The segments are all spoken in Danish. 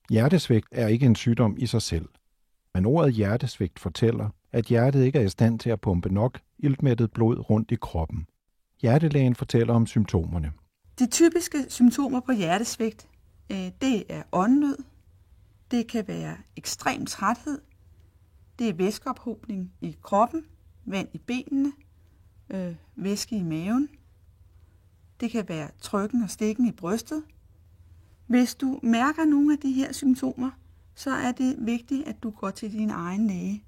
Hjertesvigt er ikke en sygdom i sig selv, men ordet hjertesvigt fortæller, at hjertet ikke er i stand til at pumpe nok iltmættet blod rundt i kroppen. Hjertelægen fortæller om symptomerne. De typiske symptomer på hjertesvigt, det er åndenød, det kan være ekstrem træthed, det er væskeophobning i kroppen, vand i benene, væske i maven, det kan være trykken og stikken i brystet. Hvis du mærker nogle af de her symptomer, så er det vigtigt, at du går til din egen læge.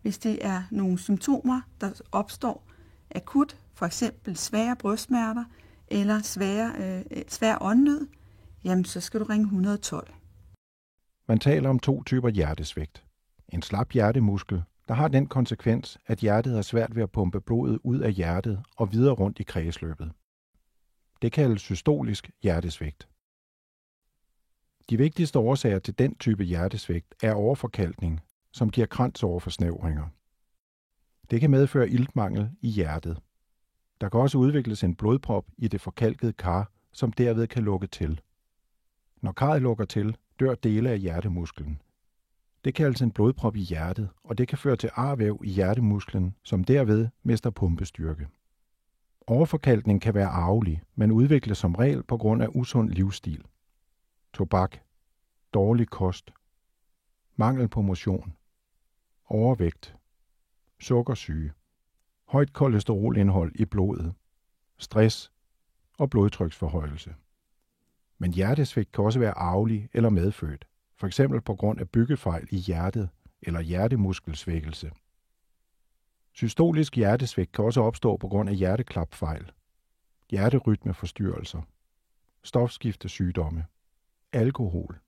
Hvis det er nogle symptomer, der opstår akut, for eksempel svære brystsmerter eller svær åndenød, jamen så skal du ringe 112. Man taler om 2 typer hjertesvigt. En slap hjertemuskel, der har den konsekvens, at hjertet er svært ved at pumpe blodet ud af hjertet og videre rundt i kredsløbet. Det kaldes systolisk hjertesvigt. De vigtigste årsager til den type hjertesvigt er overforkalkning, som giver kransoverforsnævringer. Det kan medføre iltmangel i hjertet. Der kan også udvikles en blodprop i det forkalkede kar, som derved kan lukke til. Når karret lukker til, dør dele af hjertemusklen. Det kaldes en blodprop i hjertet, og det kan føre til arvæv i hjertemusklen, som derved mister pumpestyrke. Overforkalkning kan være arvelig, men udvikles som regel på grund af usund livsstil. Tobak, dårlig kost, mangel på motion, overvægt, sukkersyge, højt kolesterolindhold i blodet, stress og blodtryksforhøjelse. Men hjertesvigt kan også være arvelig eller medfødt, f.eks. på grund af byggefejl i hjertet eller hjertemuskelsvækkelse. Systolisk hjertesvigt kan også opstå på grund af hjerteklapfejl, hjerterytmeforstyrrelser, stofskiftesygdomme, alkohol,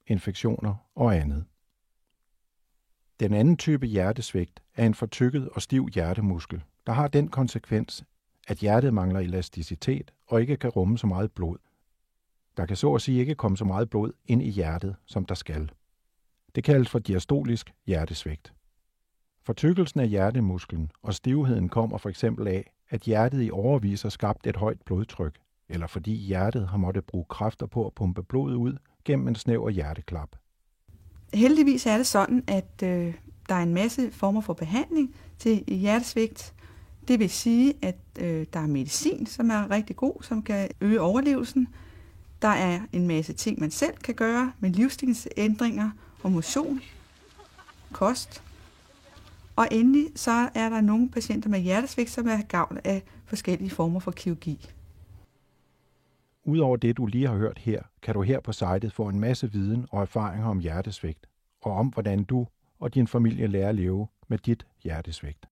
infektioner og andet. Den anden type hjertesvigt er en fortykket og stiv hjertemuskel, der har den konsekvens, at hjertet mangler elasticitet og ikke kan rumme så meget blod. Der kan så at sige ikke komme så meget blod ind i hjertet, som der skal. Det kaldes for diastolisk hjertesvigt. Fortykkelsen af hjertemusklen og stivheden kommer for eksempel af, at hjertet i årevis har skabt et højt blodtryk, eller fordi hjertet har måttet bruge kræfter på at pumpe blodet ud gennem en snæver hjerteklap. Heldigvis er det sådan, at der er en masse former for behandling til hjertesvigt. Det vil sige, at der er medicin, som er rigtig god, som kan øge overlevelsen. Der er en masse ting, man selv kan gøre med livsstilsændringer og motion, kost. Og endelig så er der nogle patienter med hjertesvigt, som er gavn af forskellige former for kirurgi. Udover det, du lige har hørt her, kan du her på sitet få en masse viden og erfaringer om hjertesvigt, og om hvordan du og din familie lærer at leve med dit hjertesvigt.